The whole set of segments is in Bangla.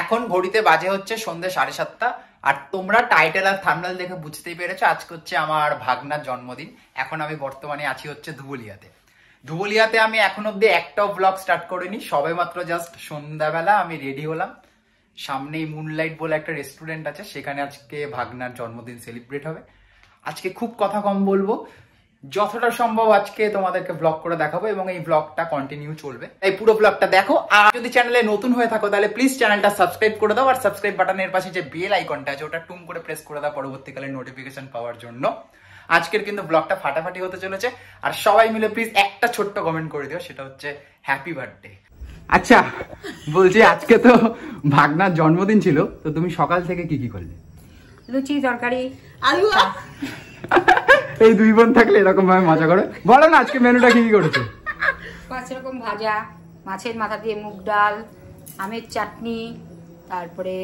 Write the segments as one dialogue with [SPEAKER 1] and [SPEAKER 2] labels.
[SPEAKER 1] এখন ঘড়িতে বাজে হচ্ছে সন্ধ্যে 7:30 আর তোমরা টাইটেল আর থাম্বনেল দেখে বুঝতেই পেরেছো আজকে হচ্ছে আমার ভাগনার জন্মদিন। এখন আমি বর্তমানে আছি হচ্ছে ধুবুলিয়াতে আমি এখন অব্দি একটাও ব্লগ স্টার্ট করিনি, সবে মাত্র জাস্ট সন্ধ্যাবেলা আমি রেডি হলাম। সামনেই মুনলাইট বলে একটা রেস্টুরেন্ট আছে, সেখানে আজকে ভাগনার জন্মদিন সেলিব্রেট হবে। আজকে খুব কথা কম বলবো, যতটা সম্ভব আজকে তোমাদেরকে ব্লগ করে দেখাবো এবং এই ব্লগটা কন্টিনিউ চলবে। এই পুরো ব্লগটা দেখো। আর যদি চ্যানেলে নতুন হয়ে থাকো তাহলে প্লিজ চ্যানেলটা সাবস্ক্রাইব করে দাও, আর সাবস্ক্রাইব বাটনের পাশে যে বেল আইকনটা আছে ওটা টুম করে প্রেস করে দাও পরবর্তীকালে নোটিফিকেশন পাওয়ার জন্য। আজকের কিন্তু ব্লগটা ফাটাফাটি হতে চলেছে, আর সবাই মিলে প্লিজ একটা ছোট্ট কমেন্ট করে দিও, সেটা হচ্ছে হ্যাপি বার্থডে। আচ্ছা বলছি, আজকে তো ভাগনার জন্মদিন ছিল, তো তুমি সকাল থেকে কি কি করলে?
[SPEAKER 2] লুচি, তরকারি,
[SPEAKER 3] আলু।
[SPEAKER 1] এই দুই বোন থাকলে এরকম ভাবে মজা করে। বলো না আজকে মেনুটা কি কি করেছো?
[SPEAKER 2] 5 রকম ভাজা, মাছের মাথা দিয়ে মুগ ডাল, আমের চাটনি, তারপরে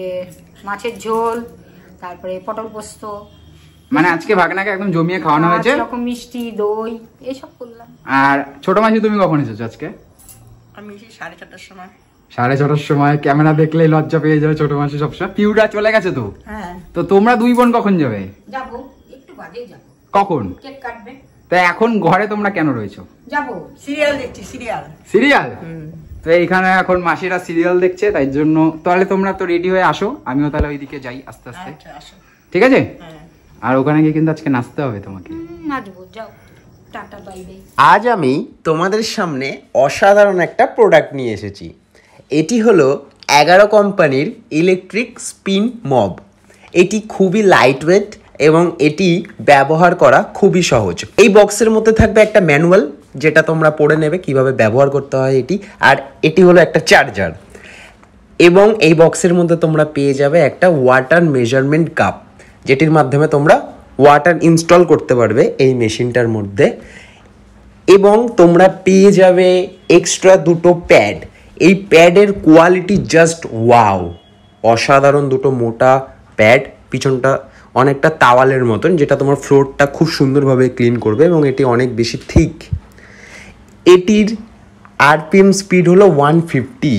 [SPEAKER 2] মাছের ঝোল, তারপরে পটল পোস্ত।
[SPEAKER 1] মানে আজকে ভাগনাকে একদম জমিয়ে খাওয়ানো হয়েছে।
[SPEAKER 2] 5 রকম মিষ্টি, দই, এইসব করলাম।
[SPEAKER 1] আর ছোট মাসি তুমি কখন এসেছো আজকে?
[SPEAKER 3] আমি 4:30টার সময়।
[SPEAKER 1] 6:30টার সময়? ক্যামেরা দেখলে লজ্জা পেয়ে যাবে ছোট মাসি সবসময়। পিউরা চলে গেছে তো?
[SPEAKER 3] হ্যাঁ।
[SPEAKER 1] তো তোমরা দুই বোন কখন যাবে?
[SPEAKER 2] যাবো একটু বাদেই যাবো।
[SPEAKER 1] কখন?
[SPEAKER 2] কেক কাটবে।
[SPEAKER 1] তা এখন ঘরে তোমরা কেন রয়েছো?
[SPEAKER 2] যাবো
[SPEAKER 3] সিরিয়াল দেখছি, সিরিয়াল।
[SPEAKER 1] সিরিয়াল? তো এইখানে এখন মাসিরা সিরিয়াল দেখছে, তাই জন্য তাহলে তোমরা তো রেডি হয়ে আসো, আমিও তাহলে ওইদিকে যাই আস্তে আস্তে।
[SPEAKER 3] আচ্ছা আসো।
[SPEAKER 1] ঠিক আছে?
[SPEAKER 3] হ্যাঁ।
[SPEAKER 1] আর ওখানে গিয়ে কিন্তু আজকে নাচতে হবে তোমাকে।
[SPEAKER 2] নাচবো, যাও, টাটা বাই বাই।
[SPEAKER 4] আজ আমি তোমাদের সামনে অসাধারণ একটা প্রোডাক্ট নিয়ে এসেছি। এটি হলো 11 কোম্পানির ইলেকট্রিক স্পিন মব। এটি খুবই লাইটওয়েট এবং এটি ব্যবহার করা খুবই সহজ। এই বক্সের মধ্যে থাকবে একটা ম্যানুয়াল, যেটা তোমরা পড়ে নেবে কিভাবে ব্যবহার করতে হয় এটি। আর এটি হলো একটা চার্জার, এবং এই বক্সের মধ্যে তোমরা পেয়ে যাবে একটা ওয়াটার মেজারমেন্ট কাপ, যেটির মাধ্যমে তোমরা ওয়াটার ইনস্টল করতে পারবে এই মেশিনটার মধ্যে। এবং তোমরা পেয়ে যাবে এক্সট্রা 2টো প্যাড। এই প্যাডের কোয়ালিটি জাস্ট ওয়াও, অসাধারণ। 2টো মোটা প্যাড, পিছনটা অনেকটা তাওয়ালের মতন, যেটা তোমার ফ্লোরটা খুব সুন্দরভাবে ক্লিন করবে, এবং এটি অনেক বেশি থিক। এটির আরপিএম স্পিড হলো 150।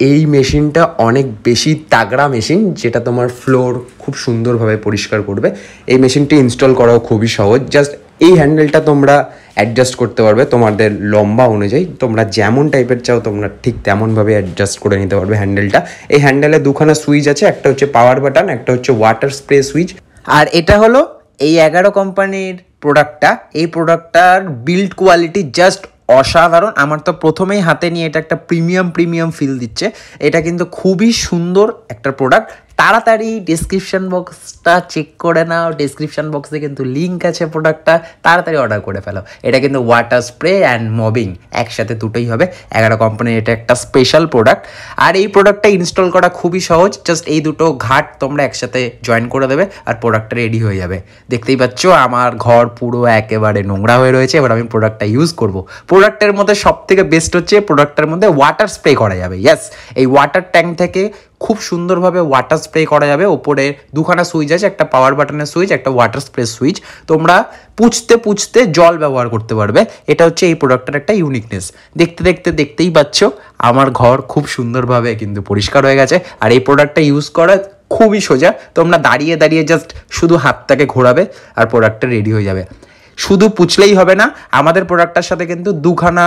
[SPEAKER 4] এই মেশিনটা অনেক বেশি তাগড়া মেশিন, যেটা তোমার ফ্লোর খুব সুন্দরভাবে পরিষ্কার করবে। এই মেশিনটি ইনস্টল করাও খুবই সহজ। জাস্ট এই হ্যান্ডেলটা তোমরা অ্যাডজাস্ট করতে পারবে তোমাদের লম্বা অনুযায়ী। তোমরা যেমন টাইপের চাও তোমরা ঠিক তেমনভাবে অ্যাডজাস্ট করে নিতে পারবে হ্যান্ডেলটা। এই হ্যান্ডেলে 2খানা সুইচ আছে, একটা হচ্ছে পাওয়ার বাটন, একটা হচ্ছে ওয়াটার স্প্রে সুইচ। আর এটা হলো এই 11 কোম্পানির প্রোডাক্টটা। এই প্রোডাক্টটার বিল্ড কোয়ালিটি জাস্ট অসাধারণ। আমার তো প্রথমেই হাতে নিয়ে এটা একটা প্রিমিয়াম ফিল দিচ্ছে। এটা কিন্তু খুবই সুন্দর একটা প্রোডাক্ট। তাড়াতাড়ি ডেসক্রিপশন বক্সটা চেক করে নাও, ডেসক্রিপশন বক্সে কিন্তু লিঙ্ক আছে প্রোডাক্টটা, তাড়াতাড়ি অর্ডার করে ফেলো। এটা কিন্তু ওয়াটার স্প্রে অ্যান্ড মবিং একসাথে দুটোই হবে। 11 কোম্পানির এটা একটা স্পেশাল প্রোডাক্ট। আর এই প্রোডাক্টটা ইনস্টল করা খুবই সহজ। জাস্ট এই দুটো ঘাট তোমরা একসাথে জয়েন করে দেবে আর প্রোডাক্টটা রেডি হয়ে যাবে। দেখতেই পাচ্ছ আমার ঘর পুরো একেবারে নোংরা হয়ে রয়েছে। এবার আমি প্রোডাক্টটা ইউজ করব। প্রোডাক্টের মধ্যে সব থেকে বেস্ট হচ্ছে প্রোডাক্টের মধ্যে ওয়াটার স্প্রে করা যাবে। ইয়েস, এই ওয়াটার ট্যাঙ্ক থেকে খুব সুন্দরভাবে ওয়াটার স্প্রে করা যাবে। ওপরে 2খানা সুইচ আছে, একটা পাওয়ার বাটনের সুইচ, একটা ওয়াটার স্প্রে সুইচ। তোমরা পুছতে জল ব্যবহার করতে পারবে। এটা হচ্ছে এই প্রোডাক্টের একটা ইউনিকনেস। দেখতেই পাচ্ছ আমার ঘর খুব সুন্দরভাবে কিন্তু পরিষ্কার হয়ে গেছে। আর এই প্রোডাক্টটা ইউজ করা খুবই সোজা। তোমরা দাঁড়িয়ে জাস্ট শুধু হাতটাকে ঘোরাবে আর প্রোডাক্টটা রেডি হয়ে যাবে। শুধু পুছলেই হবে না, আমাদের প্রোডাক্টটার সাথে কিন্তু 2খানা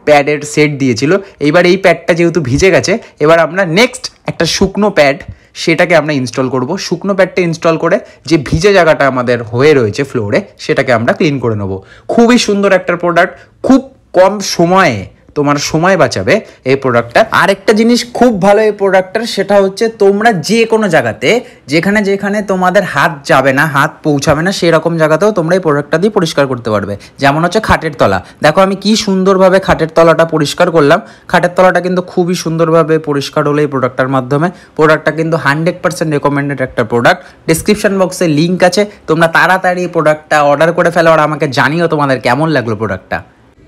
[SPEAKER 4] প্যাডের সেট দিয়েছিল। এইবার এই প্যাডটা যেহেতু ভিজে গেছে, এবার আমরা নেক্সট একটা শুকনো প্যাড সেটাকে আমরা ইনস্টল করব। শুকনো প্যাডটা ইনস্টল করে যে ভিজে জায়গাটা আমাদের হয়ে রয়েছে ফ্লোরে, সেটাকে আমরা ক্লিন করে নেব। খুবই সুন্দর একটা প্রোডাক্ট, খুব কম সময়ে তোমার সময় বাঁচাবে এই প্রোডাক্টটা। আরেকটা জিনিস খুব ভালো এই প্রোডাক্টটার, সেটা হচ্ছে তোমরা যে কোনো জায়গাতে যেখানে তোমাদের হাত যাবে না, হাত পৌঁছাবে না, সেরকম জায়গাতেও তোমরা এই প্রোডাক্টটা দিয়ে পরিষ্কার করতে পারবে। যেমন হচ্ছে খাটের তলা। দেখো আমি কি সুন্দরভাবে খাটের তলাটা পরিষ্কার করলাম। খাটের তলাটা কিন্তু খুবই সুন্দরভাবে পরিষ্কার হলো এই প্রোডাক্টটার মাধ্যমে। প্রোডাক্টটা কিন্তু 100% রেকমেন্ডেড একটা প্রোডাক্ট। ডিসক্রিপশন বক্সে লিঙ্ক আছে, তোমরা তাড়াতাড়ি প্রোডাক্টটা অর্ডার করে ফেলো আর আমাকে জানিও তোমাদের কেমন লাগলো প্রোডাক্টটা।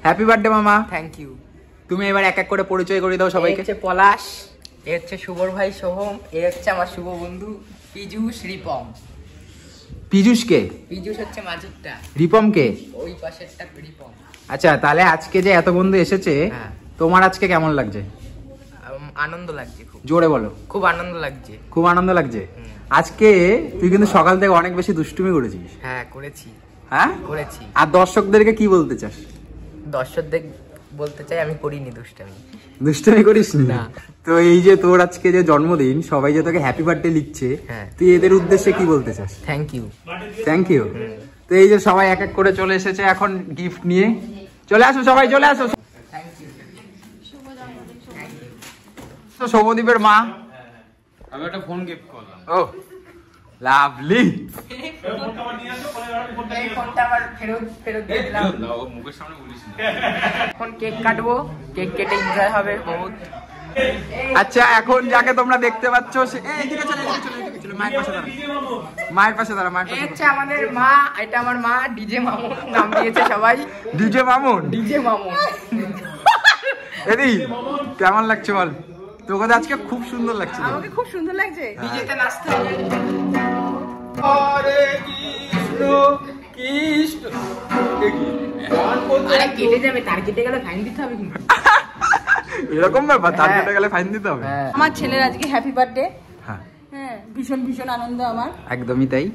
[SPEAKER 4] হ্যাপি বার্থডে মামা।
[SPEAKER 3] Thank you.
[SPEAKER 1] তুমি এবার এক এক করে পরিচয় করে দাও সবাইকে।
[SPEAKER 3] হচ্ছে পলাশ, এ হচ্ছে শুভর ভাই সোহম, এ হচ্ছে আমার শুভ বন্ধু পীযূষ, রিপম।
[SPEAKER 1] পীযূষ কে?
[SPEAKER 3] পীযূষ হচ্ছে মাঝিরটা,
[SPEAKER 1] রিপম কে?
[SPEAKER 3] ওই পাশেরটা রিপম।
[SPEAKER 1] আচ্ছা, তাহলে আজকে যে এত বন্ধু এসেছে, তোমার আজকে কেমন লাগছে?
[SPEAKER 3] আনন্দ লাগছে, খুব
[SPEAKER 1] জোরে বলো।
[SPEAKER 3] খুব আনন্দ লাগছে।
[SPEAKER 1] খুব আনন্দ লাগছে। আজকে তুই কিন্তু সকাল থেকে অনেক বেশি দুষ্টুমি করেছিস।
[SPEAKER 3] হ্যাঁ করেছি।
[SPEAKER 1] হ্যাঁ
[SPEAKER 3] করেছি।
[SPEAKER 1] আর দর্শকদেরকে কি বলতে চাস?
[SPEAKER 3] দর্শকদের বলতে চাই আমি করিনি দুষ্টামি।
[SPEAKER 1] দুষ্টুমি করিস
[SPEAKER 3] না।
[SPEAKER 1] না। তো এই যে তোর আজকে যে জন্মদিন, সবাই যে তোকে হ্যাপি বার্থডে লিখছে,
[SPEAKER 3] হ্যাঁ।
[SPEAKER 1] তুই এদের উদ্দেশ্যে কি বলতে চাস?
[SPEAKER 3] Thank you.
[SPEAKER 1] Thank you. তো এই যে সবাই এক এক করে চলে এসেছে এখন গিফট নিয়ে। চলে আসো সবাই, চলে আসো। তো সৌমদীপের মা,
[SPEAKER 5] আমি একটা ফোন গিফট করলাম।
[SPEAKER 1] ও লাভলি।
[SPEAKER 3] এই ফোনটা আবার ফেরত দিয়ে দিলাম।
[SPEAKER 5] না, ও মুখের সামনে বলিস না।
[SPEAKER 3] এখন কেক কাটবো, কেক কেটে এনজয় হবে বহুত।
[SPEAKER 1] আচ্ছা এখন যাকে তোমরা দেখতে পাচ্ছ সে এদিকে চলে, মায়ের পাশে দাঁড়া, মায়ের পাশে দাঁড়া, মায়ের
[SPEAKER 3] এই
[SPEAKER 1] পাশে।
[SPEAKER 3] হচ্ছে আমাদের মা, এটা আমার মা ডিজে মামুন নাম দিয়েছে সবাই।
[SPEAKER 1] ডিজে মামুন।
[SPEAKER 3] ডিজে মামুন।
[SPEAKER 1] এদি কেমন লাগছে বল? তোকে তো আজকে খুব সুন্দর লাগছে।
[SPEAKER 2] আমাকে খুব সুন্দর লাগছে।
[SPEAKER 3] ডিজেতে নাচতে হবে।
[SPEAKER 1] হরে কৃষ্ণ কৃষ্ণ।
[SPEAKER 3] আরে কেটে যাবে, তার কেটে গেলে ফাইন দিতে হবে কিন্তু।
[SPEAKER 1] এরকম ব্যাপার, তার কেটে গেলে ফাইন দিতে হবে।
[SPEAKER 2] আমার ছেলের আজকে হ্যাপি বার্থডে।
[SPEAKER 1] হ্যাঁ
[SPEAKER 2] হ্যাঁ, ভীষণ ভীষণ আনন্দ আমার।
[SPEAKER 1] একদমই তাই।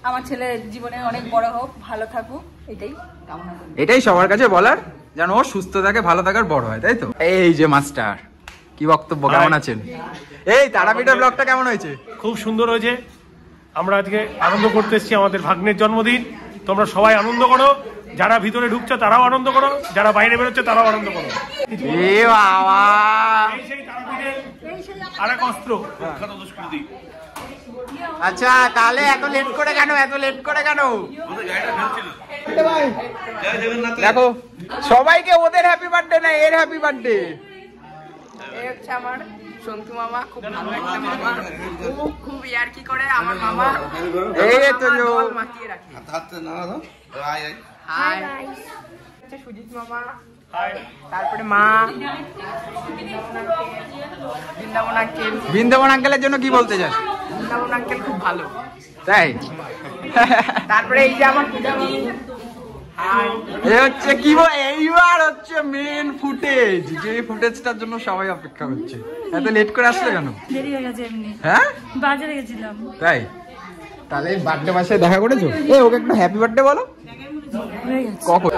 [SPEAKER 2] আমার ছেলে জীবনে অনেক বড় হোক, ভালো থাকুক, এটাই কামনা করি।
[SPEAKER 1] এটাই সবার কাছে বলার, যেন ও সুস্থ থাকে, ভালো থাকার, বড় হয়, তাই তো? এই যে মাস্টার, কি বক্তব্য, কেমন আছেন? এই তারাপীঠের ব্লগটা কেমন হয়েছে?
[SPEAKER 6] খুব সুন্দর হয়েছে। আমরা আজকে আনন্দ করতে এসেছি, আমাদের ভাগ্নের জন্মদিন। তোমরা সবাই আনন্দ করো, যারা ভিতরে ঢুকছো তারাও আনন্দ করো, যারা বাইরে বেরোচ্ছে তারাও আনন্দ করো।
[SPEAKER 1] এ বাবা,
[SPEAKER 6] এই সেই তারাপীঠের আরেক অস্ত্র, বিখ্যাত দুষ্কৃতী।
[SPEAKER 1] আচ্ছা তাহলে এত লেট করে কেন, এত লেট করে কেন? দেখো সবাইকে ওদের হ্যাপি বার্থডে না, এর হ্যাপি বার্থডে।
[SPEAKER 3] এই হচ্ছে আমার সন্তু মামা, খুব ভালো একটা মামা, খুব ইয়ার্কি করে আমার মামা।
[SPEAKER 1] এই তো
[SPEAKER 3] আমার
[SPEAKER 1] যো।
[SPEAKER 3] দল মাতিয়ে রাখে। হাই হচ্ছে সুজিত মামা, তারপরে মা, বৃন্দাবন আঙ্কেল।
[SPEAKER 1] বৃন্দাবন আঙ্কেলের জন্য কি বলতে চাস?
[SPEAKER 3] বৃন্দাবন আঙ্কেল খুব ভালো।
[SPEAKER 1] তাই
[SPEAKER 3] তারপরে এই যে আমার পূজা বাবু। হাই।
[SPEAKER 1] এই হচ্ছে কি এইবার হচ্ছে মেন ফুটেজ, যে ফুটেজটার জন্য সবাই অপেক্ষা করছে। এত লেট করে আসলে কেন?
[SPEAKER 2] দেরি হয়ে গেছে এমনি,
[SPEAKER 1] হ্যাঁ
[SPEAKER 2] বাজারে গেছিলাম।
[SPEAKER 1] তাই? তাহলে বার্থডে মাসে দেখা করেছো? ওকে একটু হ্যাপি বার্থডে বলো। কখন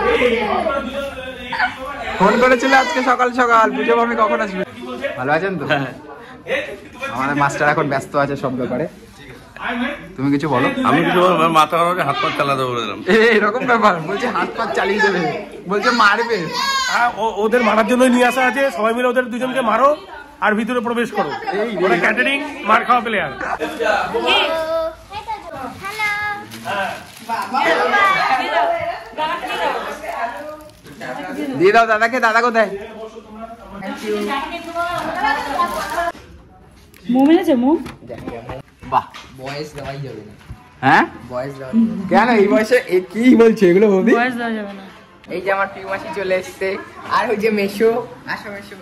[SPEAKER 1] ফোন করেছিলে আজকে সকাল সকাল? পুজো মামি কখন আসবে? ভালো আছেন তো? আমাদের মাস্টার এখন ব্যস্ত আছে সব ব্যাপারে। তুমি কিছু বলো।
[SPEAKER 5] আমি কিছু বলবো, মাথা গরমে হাত পা চালাতে বলে দিলাম।
[SPEAKER 1] এরকম ব্যাপার বলছে, হাত পা চালিয়ে দেবে, বলছে মারবে।
[SPEAKER 6] ওদের মারার জন্যই নিয়ে আসা আছে, সবাই মিলে ওদের দুজনকে মারো আর ভিতরে প্রবেশ করো। ওরা ক্যাটারিং মার খাওয়া প্লেয়ার।
[SPEAKER 1] দিয়ে দাও দাদাকে। দাদা কোথায়?
[SPEAKER 2] মুখ মেলেছে মুখ।
[SPEAKER 1] বাহ,
[SPEAKER 3] বয়স দেওয়াই যাবে না।
[SPEAKER 1] হ্যাঁ
[SPEAKER 3] বয়স দেওয়া
[SPEAKER 1] কেন এই বয়সে কি বলছে এগুলো? বৌদি
[SPEAKER 2] বয়স দেওয়া যাবে না।
[SPEAKER 3] এই যে আমার পিউমাসি চলে এসছে, আর ওই যে মেশো। আসো মেশো।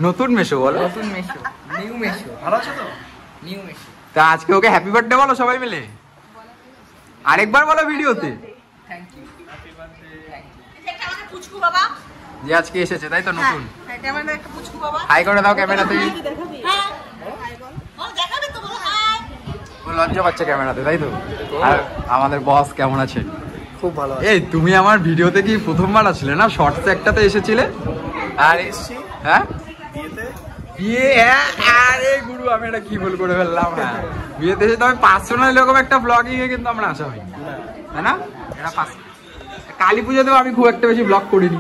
[SPEAKER 1] নতুন মেশো বলো।
[SPEAKER 3] নতুন মেশো, নিউ মেশো।
[SPEAKER 6] ভালো আছো তো?
[SPEAKER 3] নিউ মেশো।
[SPEAKER 1] তা আজকে ওকে হ্যাপি বার্থডে বলো সবাই মিলে, আরেকবার বলো ভিডিওতে,
[SPEAKER 3] থ্যাংক ইউ।
[SPEAKER 2] পুচকু বাবা,
[SPEAKER 1] যে আজকে এসেছে, তাই তো? নতুন।
[SPEAKER 2] এটা আমাদের একটা পুচকু বাবা।
[SPEAKER 1] হাই করে দাও ক্যামেরাতে।
[SPEAKER 2] হ্যাঁ, ও দেখাবে তো, বলো হাই।
[SPEAKER 1] ও লজ্জা পাচ্ছে ক্যামেরাতে, তাই তো? আর আমাদের বস কেমন আছে?
[SPEAKER 3] খুব ভালো।
[SPEAKER 1] এই তুমি আমার ভিডিওতে কি প্রথমবার আসলে না? শর্টস একটাতে এসেছিলে। আর এসছি হ্যাঁ বিয়ে। হ্যাঁ আরে গুরু, আমি এটা কি ভুল করে ফেললাম। হ্যাঁ বিয়েতে এসে তবে পার্সোনাল এরকম একটা ব্লগিং এ কিন্তু আমরা আসা হয়নি, তাই না? এটা কালী পুজোতেও আমি খুব একটা বেশি ব্লগ করিনি।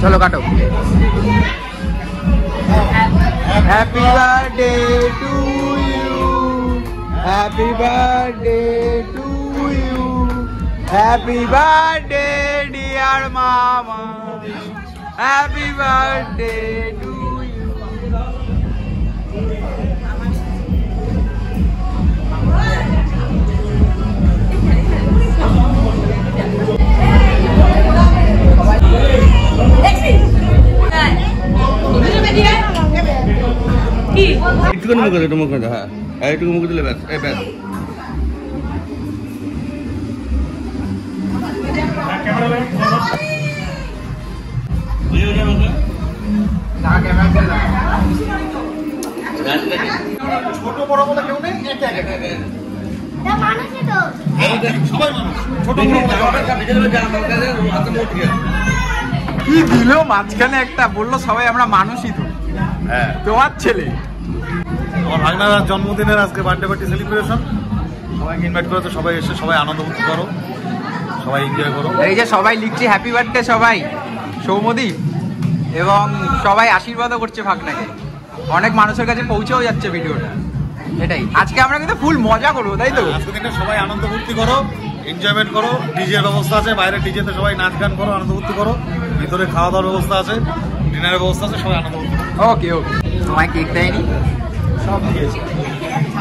[SPEAKER 1] চলো কাটো। Happy birthday to you, happy birthday to you, happy birthday dear মামা, হ্যাপি বার্থডে টু ইউ।
[SPEAKER 5] একটুখানি মুখে একটু মুখে, হ্যাঁ একটু মুখে দিলে ব্যাস। এই ব্যাস।
[SPEAKER 6] ছোট বড় বলে কেউ নেই,
[SPEAKER 1] কি দিল মাঝখানে একটা, বললো সবাই আমরা মানুষই তো।
[SPEAKER 5] হ্যাঁ,
[SPEAKER 1] তোমার ছেলে
[SPEAKER 6] আমার ভাগনার জন্মদিনের আজকে বার্থডে পার্টি সেলিব্রেশন, সবাইকে ইনভাইট করে, তো সবাই এসে সবাই আনন্দ করো, সবাই এনজয় করো।
[SPEAKER 1] এই যে সবাই লিখছে হ্যাপি বার্থডে সবাই, সৌমদী, এবং সবাই আশীর্বাদও করছে ভাগনাকে, অনেক মানুষের কাছে পৌঁছেও যাচ্ছে ভিডিওটা। এটাই আজকে আমরা কিন্তু ফুল মজা করবো, তাই তো?
[SPEAKER 6] আজকে দিনে সবাই আনন্দ ফুর্তি করো, এনজয়মেন্ট করো, ডিজের ব্যবস্থা আছে, বাইরে ডিজেতে সবাই নাচ গান করো, আনন্দ ফুর্তি করো, ভিতরে খাওয়া দাওয়ার ব্যবস্থা আছে, ডিনারের ব্যবস্থা আছে, সবাই আনন্দ ফুর্তি করো।
[SPEAKER 1] ওকে ওকে। তোমায় কেক দেয়নি?
[SPEAKER 6] সব দিয়েছি।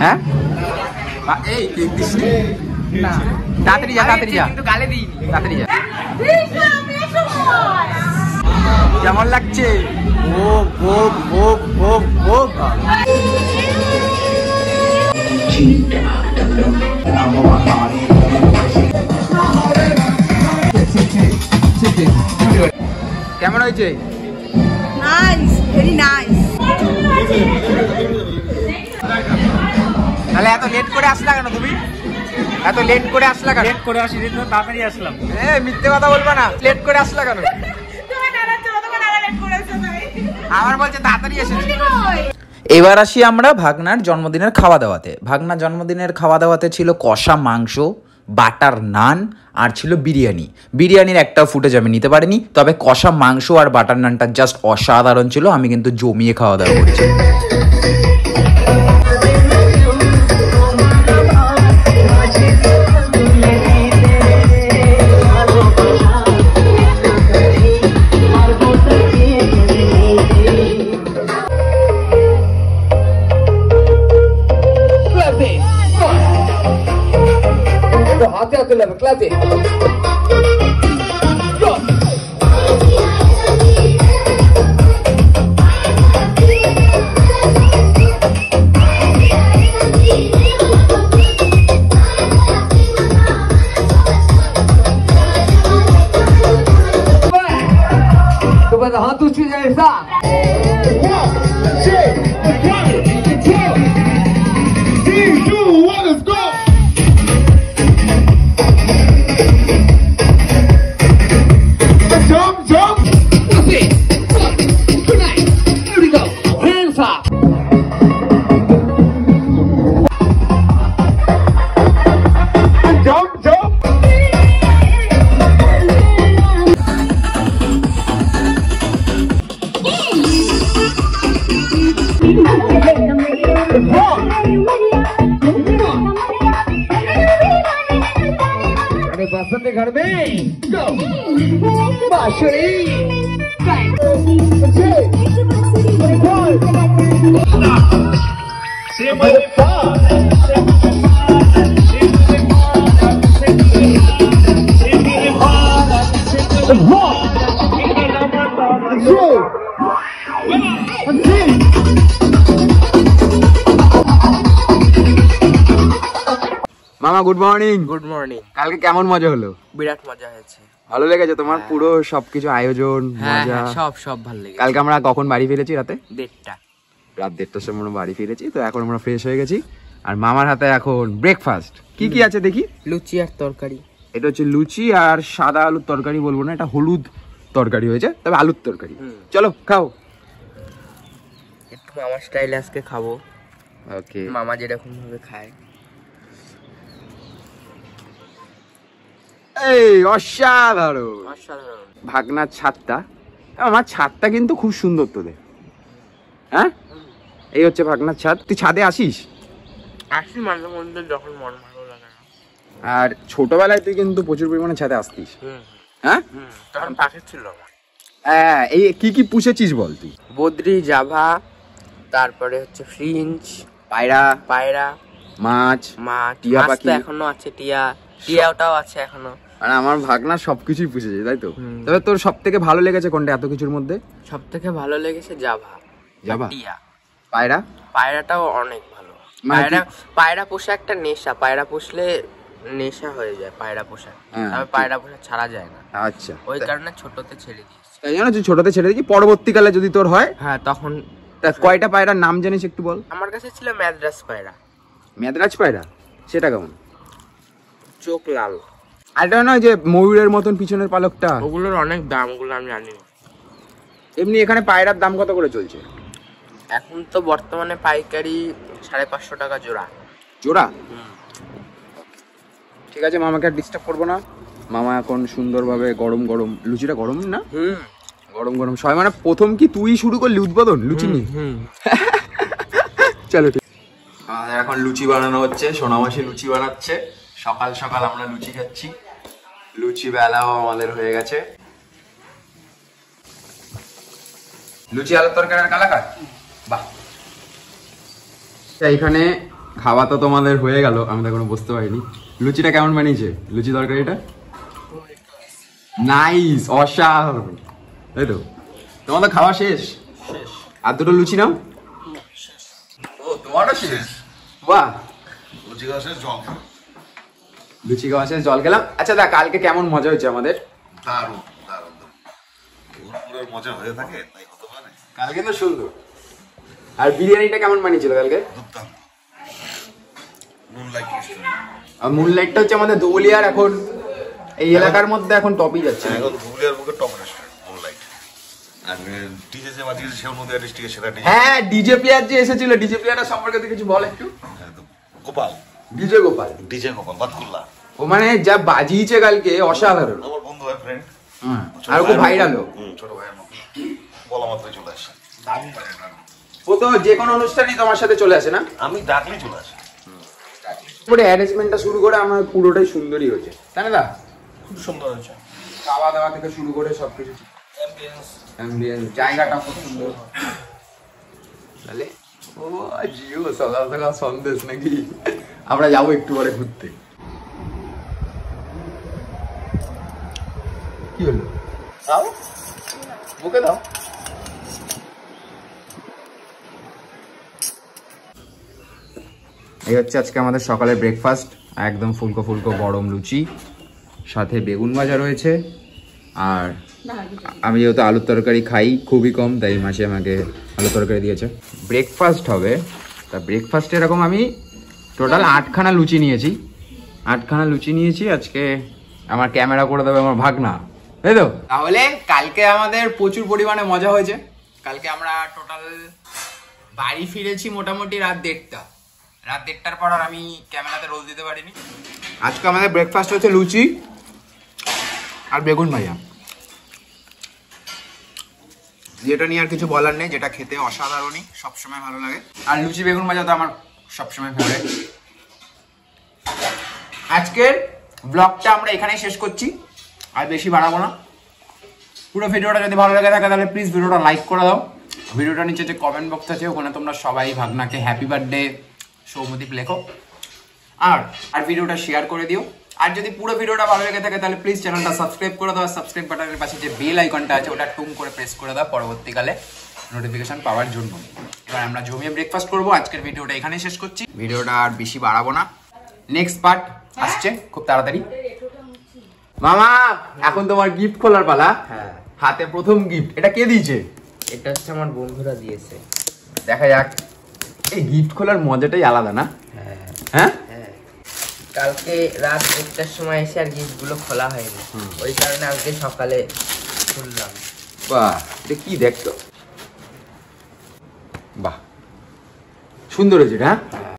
[SPEAKER 1] হ্যাঁ, এই কেক দিস না, তাড়াতাড়ি যা, তাড়াতাড়ি যা, কিন্তু গালে দিইনি, তাড়াতাড়ি যা। কেমন লাগছে? ও ও ও ও ও কেমন হয়েছে?
[SPEAKER 3] Nice, very nice.
[SPEAKER 1] তাহলে এত লেট করে আসলা কেন তুমি? এত লেট করে আসলা কেন?
[SPEAKER 6] লেট করে আসি, তাড়াতাড়ি আসলাম।
[SPEAKER 1] মিথ্যে কথা বলবা না, লেট করে আসলা কেন? আমার বলছে তাড়াতাড়ি এসেছি। এবার আসি আমরা ভাগনার জন্মদিনের খাওয়া দাওয়াতে। ভাগনার জন্মদিনের খাওয়া দাওয়াতে ছিল কষা মাংস, বাটার নান, আর ছিল বিরিয়ানি। বিরিয়ানির একটাও ফুটেজ আমি নিতে পারিনি, তবে কষা মাংস আর বাটার নানটা জাস্ট অসাধারণ ছিল। আমি কিন্তু জমিয়ে খাওয়া দাওয়া করেছি। Clap it. तो बस हाथ ऊंची जाए सा। 3, 2, 1, let's go. बसंत घर में बांसुरी মামা গুড মর্নিং।
[SPEAKER 7] Good morning.
[SPEAKER 1] কালকে কেমন মজা হলো?
[SPEAKER 7] বিরাট মজা হয়েছে।
[SPEAKER 1] ভালো লেগেছে তোমার? পুরো সবকিছু আয়োজন মজা
[SPEAKER 7] সব ভালো লেগেছে।
[SPEAKER 1] কালকে আমরা কখন বাড়ি ফিরেছি? রাতে
[SPEAKER 7] 1:30।
[SPEAKER 1] রাত 1:30টার সময় আমরা বাড়ি ফিরেছি। তো এখন আমরা ফ্রেশ হয়ে গেছি, আর মামার হাতে এখন ব্রেকফাস্ট। কি কি আছে দেখি?
[SPEAKER 7] লুচি আর তরকারি।
[SPEAKER 1] এটা হচ্ছে লুচি আর সাদা আলুর তরকারি বলবো না, এটা হলুদ তরকারি হয়েছে, তবে আলুর তরকারি। চলো খাও।
[SPEAKER 7] একটু মামার স্টাইলে আজকে খাবো।
[SPEAKER 1] ওকে,
[SPEAKER 7] মামা যেরকম ভাবে খায়।
[SPEAKER 1] এই অসাধারণ
[SPEAKER 7] অসাধারণ।
[SPEAKER 1] ভাগনার ছাদটা, আমার ছাদটা কিন্তু খুব সুন্দর তোদের। হ্যাঁ, এই হচ্ছে ভাগনার ছাদ। তুই ছাদে আসিস?
[SPEAKER 7] আসি মাঝে মধ্যে, যখন মন ভালো লাগে না।
[SPEAKER 1] আর ছোটবেলায় তুই কিন্তু প্রচুর পরিমাণে ছাদে আসতিস। হ্যাঁ,
[SPEAKER 7] তখন পাখি ছিল আমার।
[SPEAKER 1] হ্যাঁ, এই কি কি পুষেছিস বল তুই?
[SPEAKER 7] বদ্রি, জাভা, তারপরে হচ্ছে ফ্রিঞ্চ,
[SPEAKER 1] পায়রা, মাছ, টিয়া
[SPEAKER 7] মাছ
[SPEAKER 1] পাখি
[SPEAKER 7] তো এখনো আছে, টিয়াটাও আছে এখনো।
[SPEAKER 1] আর আমার ভাগনা সবকিছুই পুষেছে, তাই তো? তবে তোর সব থেকে ভালো লেগেছে কোনটা এত কিছুর মধ্যে?
[SPEAKER 7] সব থেকে ভালো লেগেছে জাভা। টিয়া।
[SPEAKER 1] পায়রাটাও
[SPEAKER 7] অনেক ভালো।
[SPEAKER 1] মানে
[SPEAKER 7] পায়রা পোষা একটা নেশা। পায়রা পুষলে নেশা হয়ে যায় পায়রা পোষা,
[SPEAKER 4] হ্যাঁ,
[SPEAKER 7] তবে পায়রা পোষা ছাড়া যায় না,
[SPEAKER 4] আচ্ছা,
[SPEAKER 7] ওই কারণে ছোটতে ছেড়ে দিয়েছি।
[SPEAKER 4] তাই জন্য তুই ছোটতে ছেড়ে দিয়েছি, পরবর্তীকালে যদি তোর হয়।
[SPEAKER 7] হ্যাঁ তখন
[SPEAKER 4] তা কয়টা পায়রার নাম জানিস একটু বল।
[SPEAKER 7] আমার কাছে ছিল ম্যাদ্রাস পায়রা।
[SPEAKER 4] মেদরাজ পায়রা, সেটা কেমন?
[SPEAKER 7] চোখ লাল।
[SPEAKER 4] আর এটা নয় যে ময়ূরের মতন পিছনের পালকটা?
[SPEAKER 7] ওগুলোর অনেক দাম, ওগুলো আমি জানি না।
[SPEAKER 4] এমনি এখানে পায়রার দাম কত করে চলছে
[SPEAKER 7] এখন তো বর্তমানে পাইকারি 550 টাকা জোড়া।
[SPEAKER 4] জোড়া? ঠিক আছে, মামাকে আর ডিস্টার্ব করবো না। মামা এখন সুন্দরভাবে গরম গরম লুচিটা, গরম না গরম গরম সবাই, মানে প্রথম কি তুই শুরু করলি উদ্বোধন লুচি নিয়ে? চলো ঠিক। আমাদের এখন লুচি বানানো হচ্ছে, সোনামাসি লুচি বানাচ্ছে। সকাল সকাল আমরা লুচি খাচ্ছি, লুচি বেলাও আমাদের হয়ে গেছে। লুচি আলুর তরকারি আর কালাকার, বাহ। এইখানে খাওয়া তো তোমাদের হয়ে গেল, আমি তো এখনো বুঝতে পারিনি। লুচিটা কেমন বানিয়েছে? লুচি তরকারিটা নাইস, অসাধারণ, তাই তো? তোমাদের খাওয়া শেষ? আর দুটো লুচি নাও। ও তোমারও শেষ, বাহ। লুচি খাওয়া শেষ, জল খেলাম। আচ্ছা দা, কালকে কেমন মজা হয়েছে আমাদের?
[SPEAKER 8] দারুণ দারুণ, পুরো মজা হয়ে থাকে, তাই হতে পারে।
[SPEAKER 4] কালকে তো সুন্দর। আর বিরিয়ানিটা কেমন বানিয়েছিল কালকে? মুনলাইটটা হচ্ছে আমাদের দুবুলিয়ার এখন এই এলাকার মধ্যে এখন টপই যাচ্ছে।
[SPEAKER 8] এখন দুবুলিয়ার মুখে টপ রেস্টুরেন্ট মুনলাইট। আর ডিজে যে বাজিয়েছে সেও নদীয়া ডিস্ট্রিক্টে, সেটা ডিজে।
[SPEAKER 4] হ্যাঁ, ডিজে প্লেয়ার যে এসেছিল, ডিজে প্লেয়ারটা সম্পর্কে তুই কিছু বল একটু।
[SPEAKER 8] গোপাল,
[SPEAKER 4] ডিজে গোপাল,
[SPEAKER 8] ডিজে গোপাল বাতকুল্লা,
[SPEAKER 4] ও মানে যা বাজিয়েছে কালকে অসাধারণ।
[SPEAKER 8] আমার বন্ধু হয়, ফ্রেন্ড,
[SPEAKER 4] আর খুব ভাইরাল,
[SPEAKER 8] ছোট ভাইয়ের মতো বলা মাত্রই চলে আসে।
[SPEAKER 4] ও তো যে কোনো অনুষ্ঠানই তোমার সাথে চলে আসে না?
[SPEAKER 8] আমি ডাকলেই চলে আসে।
[SPEAKER 4] পুরো অ্যারেঞ্জমেন্টটা শুরু করে আমার পুরোটাই সুন্দরই হয়েছে, তাই না?
[SPEAKER 5] খুব সুন্দর হয়েছে,
[SPEAKER 4] খাওয়া দাওয়া থেকে শুরু করে সবকিছু, অ্যাম্বিয়েন্স, জায়গাটা খুব সুন্দর। তাহলে ও জিও সকাল সকাল সন্দেশ নাকি? আমরা যাবো একটু পরে ঘুরতে। কি হলো? দাও মুখে দাও। এই হচ্ছে আজকে আমাদের সকালের ব্রেকফাস্ট, একদম ফুলকো ফুলকো গরম লুচি, সাথে বেগুন ভাজা রয়েছে। আর আমি যেহেতু আলুর তরকারি খাই খুবই কম, তাই মাসি আমাকে আলুর তরকারি দিয়েছে। ব্রেকফাস্ট হবে, তা ব্রেকফাস্টে এরকম আমি টোটাল 8খানা লুচি নিয়েছি। 8খানা লুচি নিয়েছি। আজকে আমার ক্যামেরা করে দেবে আমার ভাগনা, তাই তো? তাহলে কালকে আমাদের প্রচুর পরিমাণে মজা হয়েছে। কালকে আমরা টোটাল বাড়ি ফিরেছি মোটামুটি রাত 1:30টার পর, আর আমি ক্যামেরাতে রোল দিতে পারিনি। আজকে আমাদের ব্রেকফাস্ট হচ্ছে লুচি আর বেগুন ভাজা, যেটা নিয়ে আর কিছু বলার নেই, যেটা খেতে অসাধারণই, সবসময় ভালো লাগে। আর লুচি বেগুন ভাজা তো আমার সবসময় ফেভারিট। আজকের ব্লগটা আমরা এখানেই শেষ করছি, আর বেশি বাড়াবো না। পুরো ভিডিওটা যদি ভালো লেগে থাকে তাহলে প্লিজ ভিডিওটা লাইক করে দাও। ভিডিওটা নিচে যে কমেন্ট বক্স আছে ওখানে তোমরা সবাই ভাগনাকে হ্যাপি বার্থডে সৌমদীপ লেখো, আর ভিডিওটা শেয়ার করে দিও। আর যদি পুরো ভিডিওটা ভালো লেগে থাকে তাহলে প্লিজ চ্যানেলটা সাবস্ক্রাইব করে দাও। সাবস্ক্রাইব বাটনের পাশে যে বেল আইকনটা আছে ওটা টুম করে প্রেস করে দাও পরবর্তীকালে নোটিফিকেশন পাওয়ার জন্য। এবার আমরা জমিয়ে ব্রেকফাস্ট করবো। আজকের ভিডিওটা এখানেই শেষ করছি, ভিডিওটা আর বেশি বাড়াবো না। নেক্সট পার্ট আসছে খুব তাড়াতাড়ি। মামা, এখন তোমার গিফট খোলার পালা।
[SPEAKER 7] হ্যাঁ,
[SPEAKER 4] হাতে প্রথম গিফট, এটা কে দিয়েছে?
[SPEAKER 7] এটা হচ্ছে আমার বন্ধুরা দিয়েছে।
[SPEAKER 4] দেখা যাক, এই গিফট খোলার মজাটাই আলাদা না?
[SPEAKER 7] হ্যাঁ
[SPEAKER 4] হ্যাঁ,
[SPEAKER 7] কালকে রাত 1টার সময় এসে আর গিফটগুলো খোলা হয়নি, ওই কারণে আজকে সকালে খুললাম।
[SPEAKER 4] বাহ, এটা কি দেখতো? বাহ, সুন্দর হয়েছে, হ্যাঁ।